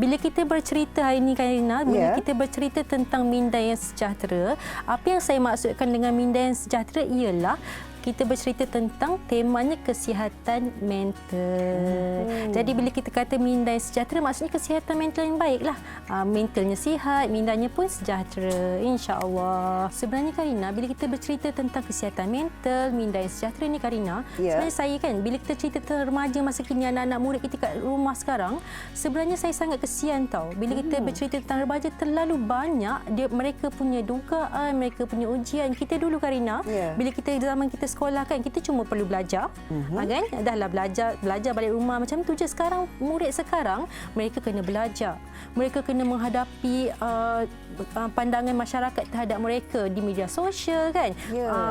bila kita bercerita hari ini Karina, bila kita bercerita tentang minda yang sejahtera, apa yang saya maksudkan dengan minda yang sejahtera ialah kita bercerita tentang temanya kesihatan mental. Jadi bila kita kata minda yang sejahtera, maksudnya kesihatan mental yang baiklah. Mentalnya sihat, mindanya pun sejahtera, insya-Allah. Sebenarnya Karina, bila kita bercerita tentang kesihatan mental, minda yang sejahtera ni Karina, sebenarnya saya kan bila kita cerita tentang remaja masa kini, anak-anak murid kita kat rumah sekarang, sebenarnya saya sangat kesian tau. Bila kita bercerita tentang remaja, terlalu banyak mereka punya dugaan, mereka punya ujian. Kita dulu Karina, bila kita zaman kita sekolah kan, kita cuma perlu belajar, kan? Dahlah belajar balik rumah macam tu je. Sekarang murid sekarang mereka kena belajar, mereka kena menghadapi pandangan masyarakat terhadap mereka di media sosial kan,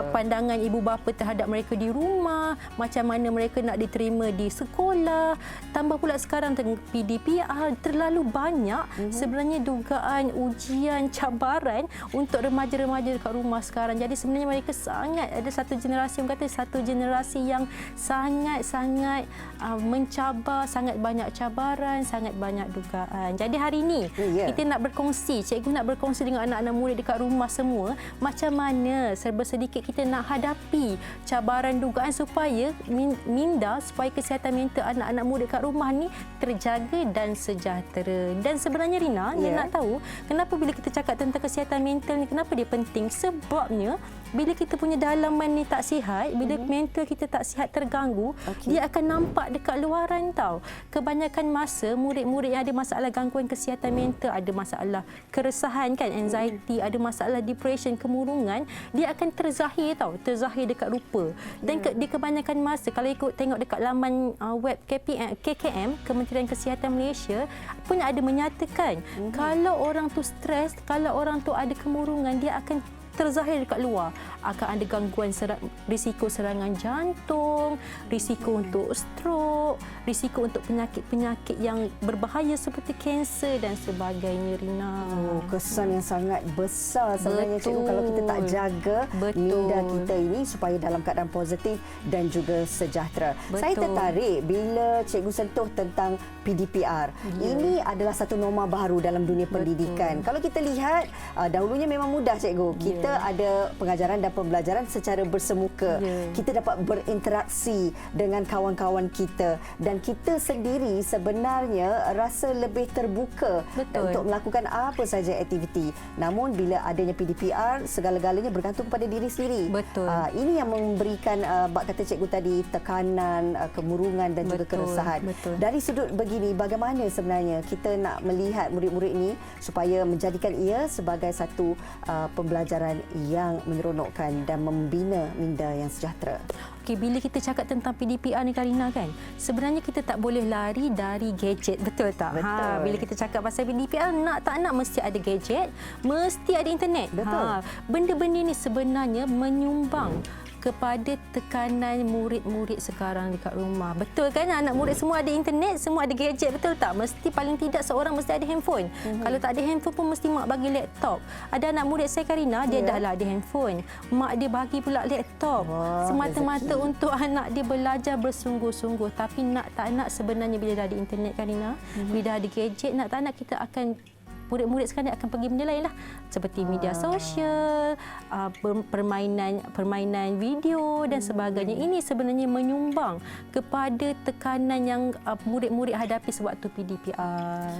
pandangan ibu bapa terhadap mereka di rumah, macam mana mereka nak diterima di sekolah, tambah pula sekarang tentang PDPR. Terlalu banyak sebenarnya dugaan, ujian, cabaran untuk remaja-remaja dekat rumah sekarang. Jadi sebenarnya mereka sangat ada satu generasi, yang kata satu generasi yang sangat-sangat mencabar, sangat banyak cabaran, sangat banyak dugaan. Jadi hari ini kita nak berkongsi, cikgu nak berkongsi dengan anak-anak murid dekat rumah semua, macam mana serba sedikit kita nak hadapi cabaran dugaan supaya minda, supaya kesihatan mental anak-anak murid dekat rumah ni terjaga dan sejahtera. Dan sebenarnya Rina, nak tahu kenapa bila kita cakap tentang kesihatan mental ni, kenapa dia penting? Sebabnya bila kita punya dalaman ni tak sihat, bila mental kita tak sihat, terganggu, dia akan nampak dekat luaran tau. Kebanyakan masa murid-murid yang ada masalah gangguan kesihatan mental, ada masalah keresahan kan, anxiety, ada masalah depression, kemurungan, dia akan terzahir tau, terzahir dekat rupa. Dan di kebanyakan masa kalau ikut tengok dekat laman web KKM, Kementerian Kesihatan Malaysia pun ada menyatakan kalau orang tu stres, kalau orang tu ada kemurungan, dia akan terzahir dekat luar. Akan ada gangguan risiko serangan jantung, risiko untuk stroke, risiko untuk penyakit-penyakit yang berbahaya seperti kanser dan sebagainya, Rina. Kesan yang sangat besar sebenarnya cikgu kalau kita tak jaga minda kita ini supaya dalam keadaan positif dan juga sejahtera. Saya tertarik bila cikgu sentuh tentang PDPR. Ini adalah satu norma baru dalam dunia pendidikan. Kalau kita lihat, dahulunya memang mudah cikgu. Kita ada pengajaran dan pembelajaran secara bersemuka. Kita dapat berinteraksi dengan kawan-kawan kita dan kita sendiri sebenarnya rasa lebih terbuka untuk melakukan apa saja aktiviti. Namun bila adanya PDPR, segala-galanya bergantung pada diri sendiri. Ini yang memberikan bak kata cikgu tadi, tekanan, kemurungan dan juga keresahan. Dari sudut begini, bagaimana sebenarnya kita nak melihat murid-murid ini supaya menjadikan ia sebagai satu pembelajaran yang menyeronokkan dan membina minda yang sejahtera? Okey, bila kita cakap tentang PDPR ni Karina kan, sebenarnya kita tak boleh lari dari gadget, betul tak? Bila kita cakap pasal PDPR, nak tak nak mesti ada gadget, mesti ada internet. Benda-benda ni sebenarnya menyumbang kepada tekanan murid-murid sekarang dekat rumah. Betul kan? Anak murid semua ada internet, semua ada gadget, betul tak? Mesti paling tidak seorang mesti ada handphone. Kalau tak ada handphone pun mesti mak bagi laptop. Ada anak murid saya Karina, dia dah lah ada handphone. Mak dia bagi pula laptop. Semata-mata untuk anak dia belajar bersungguh-sungguh. Tapi nak tak nak sebenarnya bila dah ada internet Karina, bila dah ada gadget, nak tak nak kita akan murid-murid sekarang akan pergi benda lain lah, seperti media sosial, permainan video dan sebagainya. Ini sebenarnya menyumbang kepada tekanan yang murid-murid hadapi sewaktu PDPR.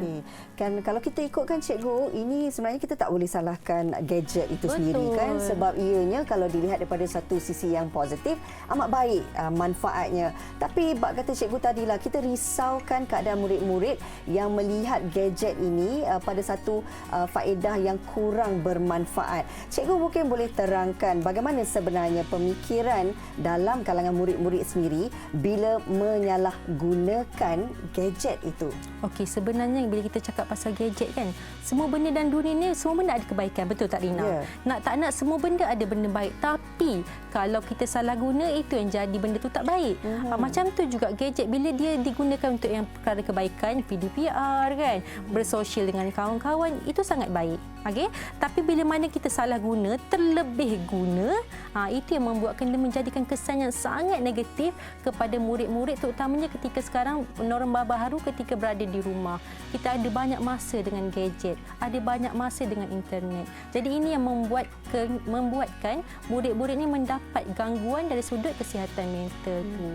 Kan kalau kita ikutkan cikgu, ini sebenarnya kita tak boleh salahkan gadget itu sendiri kan, sebab ianya kalau dilihat daripada satu sisi yang positif amat baik manfaatnya. Tapi bak kata cikgu tadilah, kita risaukan keadaan murid-murid yang melihat gadget ini pada satu faedah yang kurang bermanfaat. Cikgu mungkin boleh terangkan bagaimana sebenarnya pemikiran dalam kalangan murid-murid sendiri bila menyalahgunakan gadget itu. Okey, sebenarnya bila kita cakap pasal gadget kan, semua benda dalam dunia ni, semua benda ada kebaikan, betul tak Rina? Nak tak nak semua benda ada benda baik, tapi kalau kita salah guna, itu yang jadi benda tu tak baik. Macam tu juga gadget, bila dia digunakan untuk yang perkara kebaikan, PDPR kan, bersosial dengan kawan-kawan, itu sangat baik. Okey, tapi bila mana kita salah guna, terlebih guna, itu yang membuatkan dia menjadikan kesan yang sangat negatif kepada murid-murid, terutamanya ketika sekarang norma baru ketika berada di rumah. Kita ada banyak masa dengan gadget, ada banyak masa dengan internet. Jadi ini yang membuatkan murid-murid ini mendapat gangguan dari sudut kesihatan mental tu.